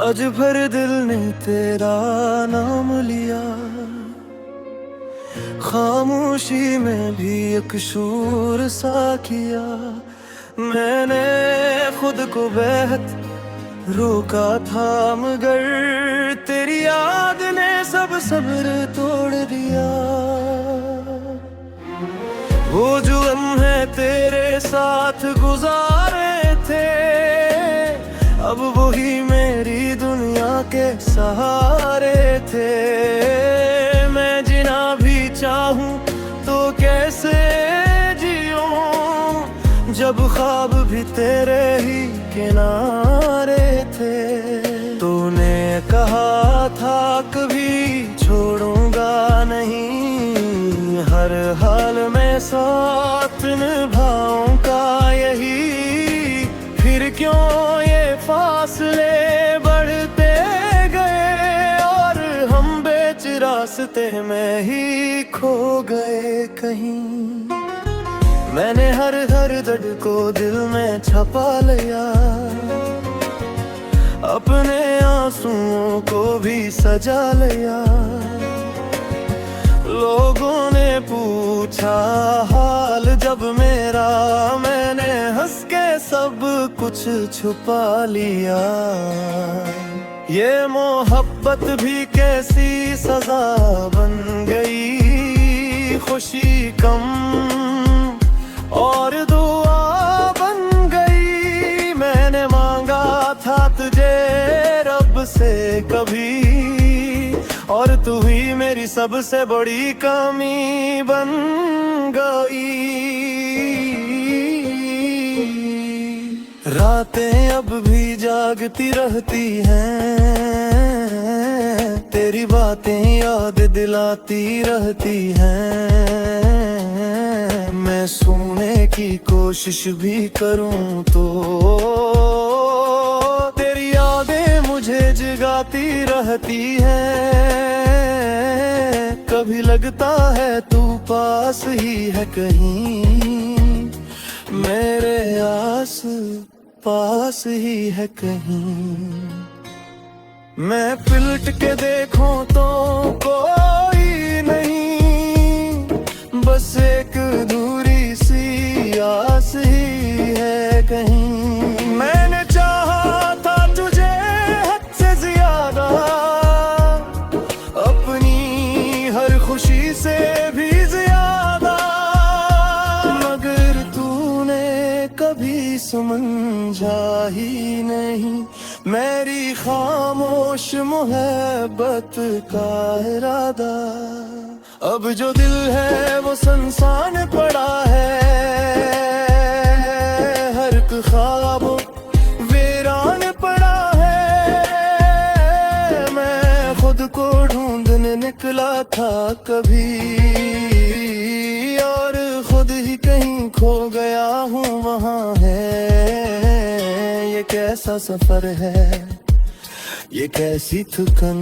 आज भर दिल ने तेरा नाम लिया, खामोशी में भी एक शूर सा किया। मैंने खुद को बहत रोका था, मगर तेरी याद ने सब सब्र तोड़ दिया। वो जो लम्हे तेरे साथ गुजारे थे, अब वही मेरी दुनिया के सहारे थे। मैं जीना भी चाहूं तो कैसे जीऊं, जब ख्वाब भी तेरे ही किनारे थे। तूने कहा था कभी छोड़ूंगा नहीं, हर हाल में साथ निभाऊंगा यही। फिर क्यों ये फासले बढ़ते गए, और हम बीच रास्ते में ही खो गए कहीं। मैंने हर दर्द को दिल में छुपा लिया, अपने आंसुओं को भी सजा लिया। लोगों ने पूछा हाल जब मेरा, मैंने हंस के सब कुछ छुपा लिया। ये मोहब्बत भी कैसी सजा बन गई, खुशी कम और दुआ बन गई। मैंने मांगा था तुझे रब से कभी, और तू ही मेरी सबसे बड़ी कमी बन गई। रातें अब भी जागती रहती हैं, तेरी बातें याद दिलाती रहती हैं। मैं सोने की कोशिश भी करूं तो तेरी यादें मुझे जगाती रहती हैं। कभी लगता है तू पास ही है कहीं, मेरे आस पास ही है कहीं। मैं पलट के देखूं तो कोई नहीं, बस एक दूरी सी आस ही है कहीं। मैंने चाहा था तुझे हद से ज्यादा, अपनी हर खुशी से भी ज्यादा, मगर तूने कभी समझा ही नहीं मेरी खामोश मोहब्बत का इरादा। अब जो दिल है वो सुनसान पड़ा है, हर एक ख्वाब वीरान पड़ा है। मैं खुद को ढूंढने निकला था कभी, और खुद ही कहीं खो गया हूँ वहाँ है। ये कैसा सफर है, ये कैसी थकन,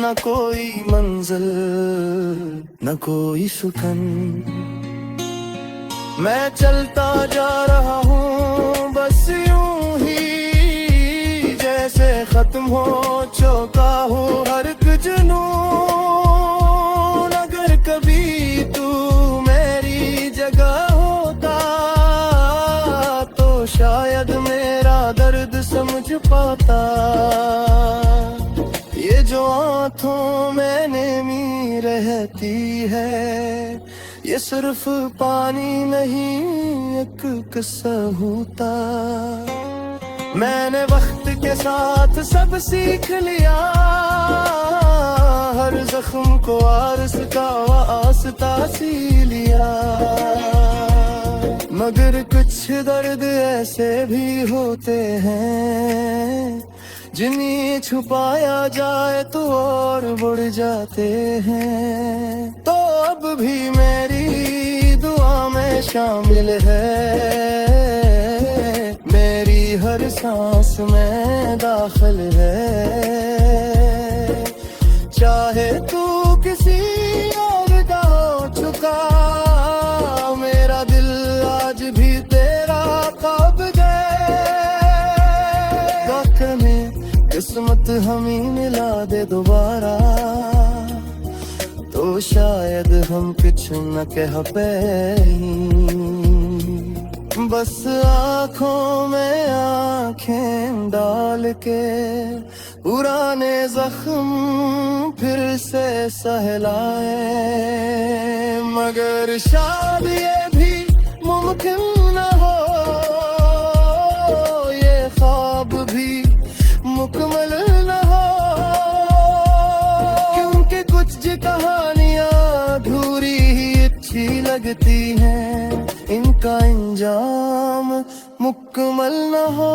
न कोई मंजिल न कोई सुकन। मैं चलता जा रहा हूँ बस यूं ही, जैसे खत्म हो चुका हो हर एक जुनून। अगर कभी तू मेरी जगह होता तो शायद मेरा दर्द समझ पाता। ये जो आँखों में नमी रहती है, ये सिर्फ पानी नहीं एक किस्सा होता। मैंने वक्त के साथ सब सीख लिया, हर जख्म को आरस का वास्ता सी लिया। मगर कुछ दर्द ऐसे भी होते हैं, जिन्हें छुपाया जाए तो और बढ़ जाते हैं। तो अब भी मेरी दुआ में शामिल है, मेरी हर सांस में दाखिल है। चाहे तू किसी और का हो चुका, मेरा दिल आज भी तेरा ख्वाब गए। हम ही मिला दे दोबारा, तो शायद हम कुछ न कह पाए। बस आँखों में आँखें डाल के पुराने जख्म फिर से सहलाए। मगर शायद ये भी मुमकिन न हो, ये ख्वाब भी मुकम्मल न हो, क्योंकि कुछ कहानियाँ अधूरी ही अच्छी लगती हैं, इनका इंजाम मुकम्मल न हो।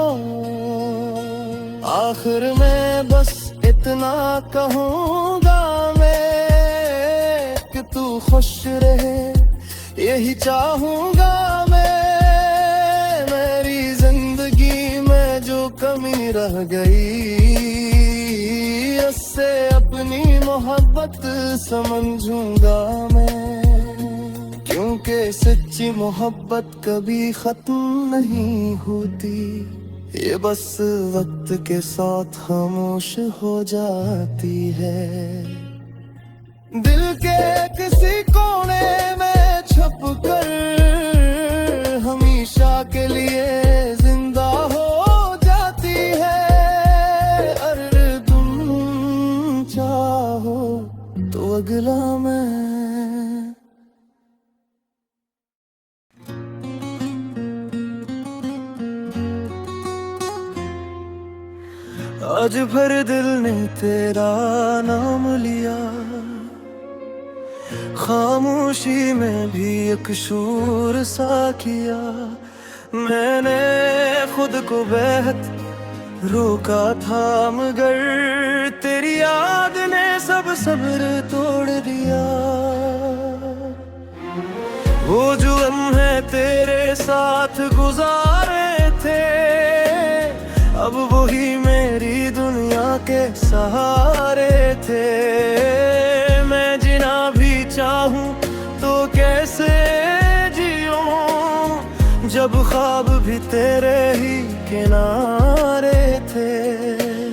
आखिर में बस इतना कहूँगा मैं कि तू खुश रहे, यही चाहूँगा मैं। मेरी जिंदगी में जो कमी रह गई, उससे अपनी मोहब्बत समझूंगा मैं, क्योंकि सच्ची मोहब्बत कभी खत्म नहीं होती, ये बस वक्त के साथ खामोश हो जाती है। दिल के किसी कोने में छुप कर हमेशा के लिए जिंदा हो जाती है। अगर तुम चाहो तो अगला मैं। आज भर दिल ने तेरा नाम लिया, खामोशी में भी एक शूर सा किया। मैंने खुद को बेहद रोका था, मगर तेरी याद ने सब सब्र तोड़ दिया। वो जो लम्हे तेरे साथ गुजारे थे, अब वही मेरी दुनिया के सहारे थे। मैं जीना भी चाहूं तो कैसे जीऊं, जब ख्वाब भी तेरे ही किनारे थे।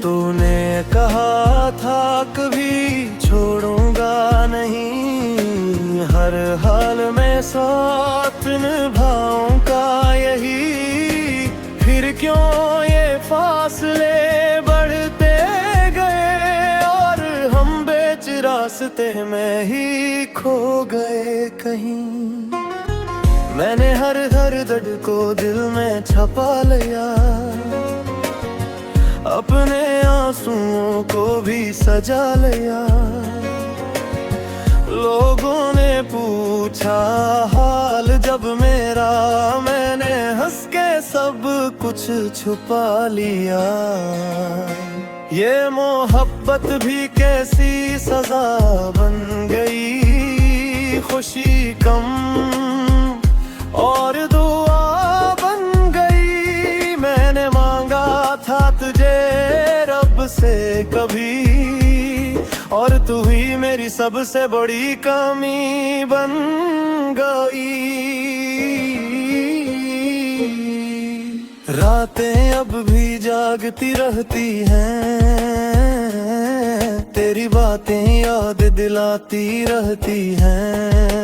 तूने कहा था कभी छोड़ूंगा नहीं, हर हाल में साथ निभाऊंगा यही। फिर क्यों ये फासले बढ़ते गए, और हम बेच रास्ते में ही खो गए कहीं। मैंने हर दर्द को दिल में छपा लिया, अपने आंसुओं को भी सजा लिया। लोगों ने पूछा हाल जब मेरा, मैंने हंस के सब कुछ छुपा लिया। ये मोहब्बत भी कैसी सजा बन गई, खुशी कम और दुआ बन गई। मैंने मांगा था तुझे रब से कभी, और तू ही मेरी सबसे बड़ी कमी बन गई। रातें अब भी जागती रहती हैं, तेरी बातें याद दिलाती रहती हैं।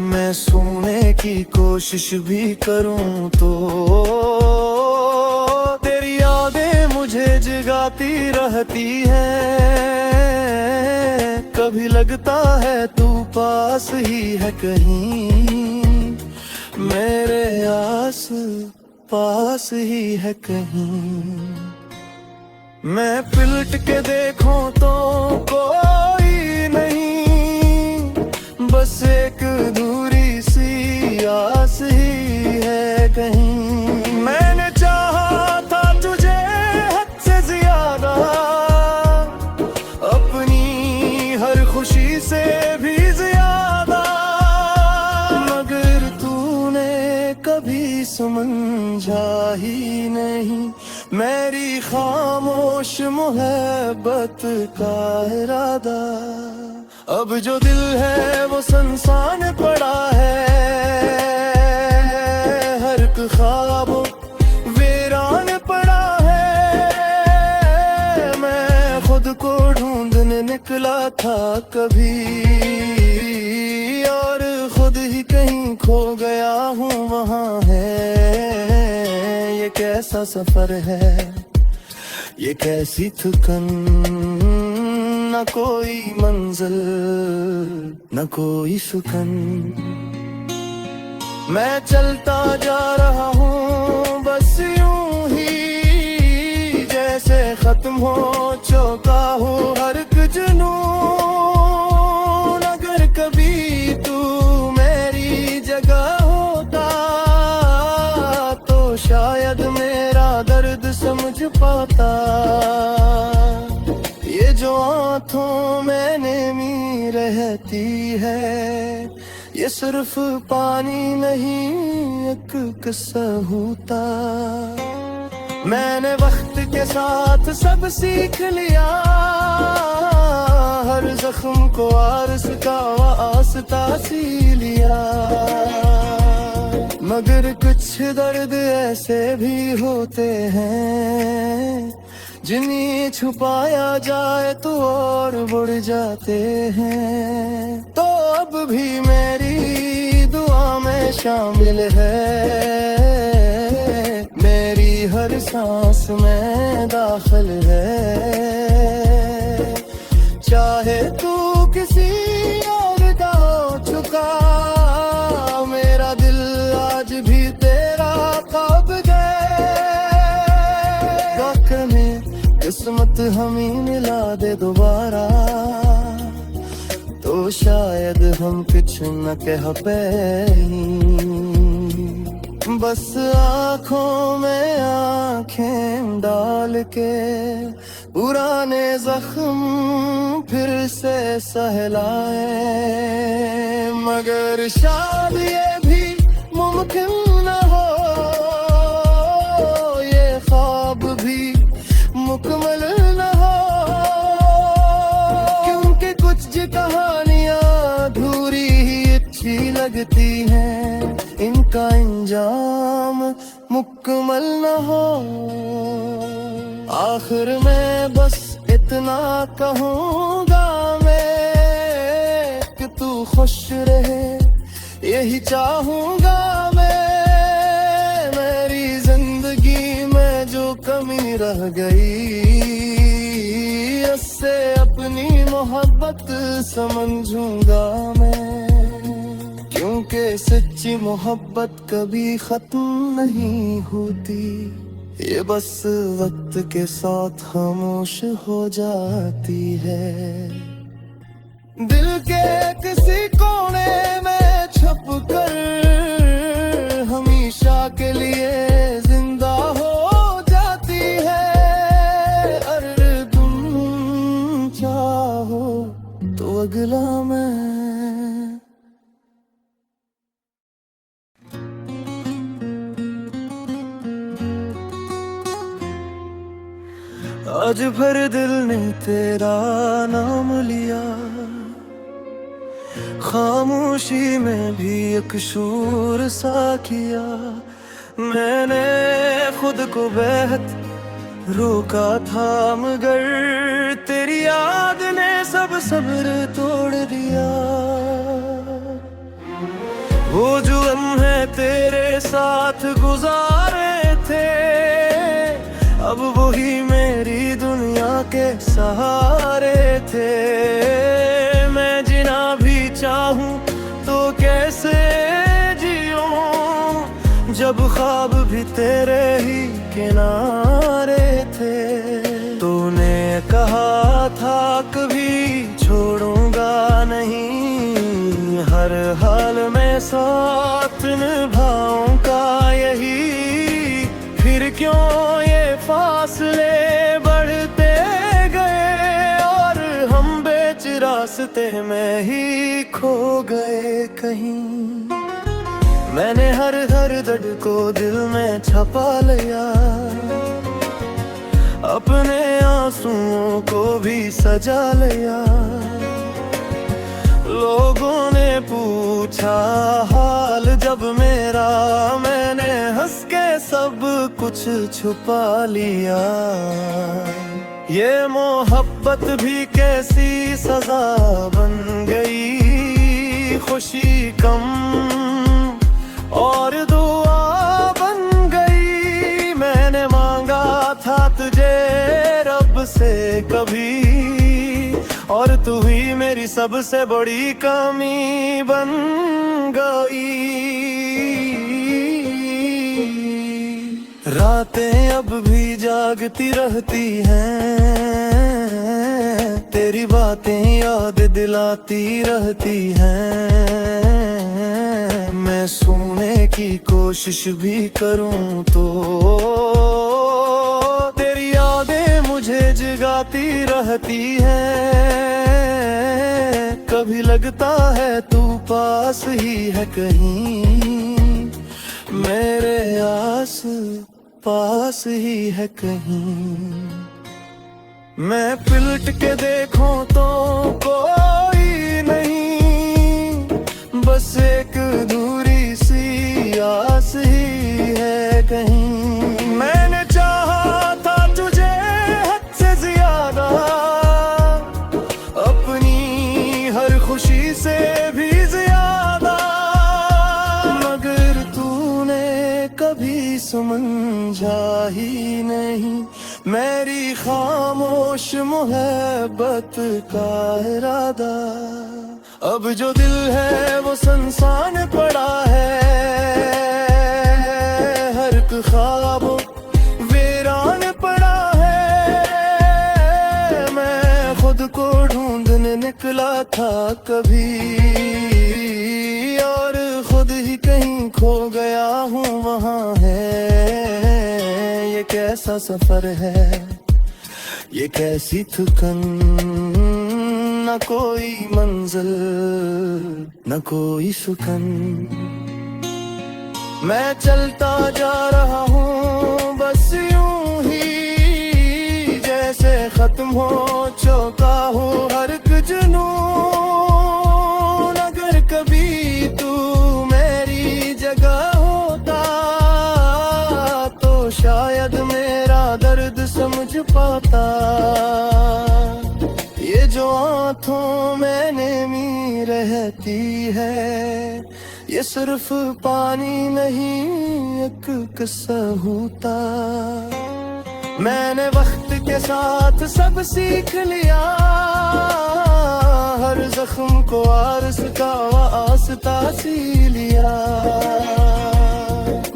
मैं सोने की कोशिश भी करूं तो तेरी यादें मुझे जगाती रहती हैं। कभी लगता है तू पास ही है कहीं, मेरे आस पास ही है कहीं। मैं पलट के देखूं तो कोई नहीं, बस एक दूरी सी आस ही है कहीं। मैंने चाहा था तुझे हद से ज्यादा, अपनी हर खुशी से भी ज्यादा, मगर तूने कभी समझा ही नहीं मेरी खामोश मोहब्बत का इरादा। अब जो दिल है वो सुनसान पड़ा है, हर ख्वाब वीरान पड़ा है। था कभी, और खुद ही कहीं खो गया हूँ वहाँ है। ये कैसा सफर है, ये कैसी थकन, न कोई मंजिल न कोई सुकन। मैं चलता जा रहा हूँ बस यूं ही, जैसे खत्म हो चुका हो हर एक जुनून। अगर कभी तू मेरी जगह होता तो शायद मेरा दर्द समझ पाता। ये जो आँखों में नमी रहती है, ये सिर्फ पानी नहीं एक किस्सा होता। मैंने वक्त के साथ सब सीख लिया, हर जख्म को आरस का वास्ता सी लिया। मगर कुछ दर्द ऐसे भी होते हैं, जिन्हें छुपाया जाए तो और बढ़ जाते हैं। तो अब भी मेरी दुआ में शामिल है, मेरी हर सांस में दाखिल है। चाहे तू किसी और का हो चुका, मेरा दिल आज भी तेरा काबिल है। वाकई में किस्मत हमें मिला दे दोबारा, तो शायद हम कुछ न कह पाए। बस आँखों में आँखें डाल के पुराने जख्म फिर से सहलाए। मगर शायद ये भी मुमकिन न हो, ये ख्वाब भी मुकम्मल न हो। क्योंकि कुछ जी कहानियां अधूरी ही अच्छी लगती हैं, इनका इंजाम मुकम्मल न हो। आखिर में बस इतना कहूँगा मैं कि तू खुश रहे, यही चाहूँगा मैं। मेरी जिंदगी में जो कमी रह गई, उससे अपनी मोहब्बत समझूंगा मैं। क्योंकि सच्ची मोहब्बत कभी खत्म नहीं होती, ये बस वक्त के साथ खामोश हो जाती है। दिल के किसी कोने में छुप कर हमेशा के लिए जिंदा हो जाती है। अगर तुम चाहो तो अगला मैं। आज भर दिल ने तेरा नाम लिया, खामोशी में भी एक शूर सा किया। मैंने खुद को बेहद रोका था, मगर तेरी याद ने सब सब्र तोड़ दिया। वो जो लम्हे तेरे साथ गुजारे थे, अब वही मेरी दुनिया के सहारे थे। मैं जीना भी चाहूं तो कैसे जियूं, जब ख्वाब भी तेरे ही किनारे थे। तूने कहा था कभी छोड़ूंगा नहीं, हर हाल में साथ निभाऊंगा यही। फिर क्यों ये फासले बढ़ते गए, और हम बीच रास्ते में ही खो गए कहीं। मैंने हर दर्द को दिल में छुपा लिया, अपने आंसुओं को भी सजा लिया। लोगों ने पूछा हाल जब मेरा, मैंने हंस के सब कुछ छुपा लिया। ये मोहब्बत भी कैसी सजा बन गई, खुशी कम और दुआ बन गई। मैंने मांगा था तुझे रब से कभी, और तू ही मेरी सबसे बड़ी कमी बन गई। रातें अब भी जागती रहती हैं, तेरी बातें याद दिलाती रहती हैं। मैं सोने की कोशिश भी करूं तो तेरी यादें मुझे जगाती रहती हैं। कभी लगता है तू पास ही है कहीं, मेरे आस पास ही है कहीं। मैं पलट के देखूं तो कोई नहीं, बस एक दूरी सी आस ही है कहीं। मैंने चाहा था तुझे हद से ज्यादा, अपनी हर खुशी से भी ज्यादा, मगर तूने कभी समझा ही नहीं मेरी खामोश मोहब्बत का इरादा। अब जो दिल है वो सुनसान पड़ा है, हर एक ख्वाब वीरान पड़ा है। मैं खुद को ढूंढने निकला था कभी, और खुद ही कहीं खो गया हूँ वहाँ है। ये कैसा सफर है, ये कैसी थकन, न कोई मंजिल न कोई सुकन। मैं चलता जा रहा हूँ बस यूं ही, जैसे खत्म हो चुका हो हर एक जुनून। अगर कभी तू मेरी जगह होता तो शायद मेरा दर्द समझ पाता। ये जो आंखों में नमी रहती है, ये सिर्फ पानी नहीं एक किस्सा होता। मैंने वक्त के साथ सब सीख लिया, हर जख्म को आरस का वास्ता सी लिया।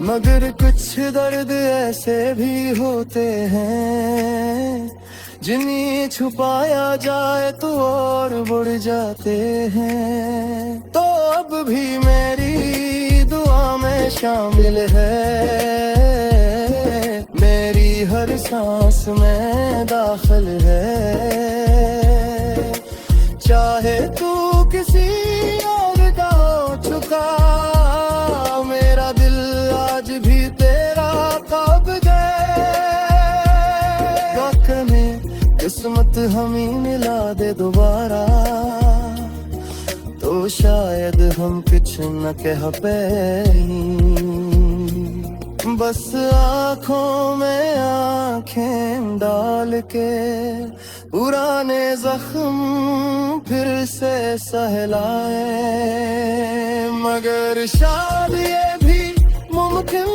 मगर कुछ दर्द ऐसे भी होते हैं, जिन्हें छुपाया जाए तो और बढ़ जाते हैं। तो अब भी मेरी दुआ में शामिल है, मेरी हर सांस में दाखिल है। चाहे तू किसी और का हो चुका, मेरा दिल आज भी तेरा काबिज है। वाक़ई में किस्मत हमें मिला दे दोबारा, तो शायद हम कुछ न कह पाए। बस आँखों में आँखें डाल के पुराने जख्म फिर से सहलाए। मगर शायद ये भी मुमकिन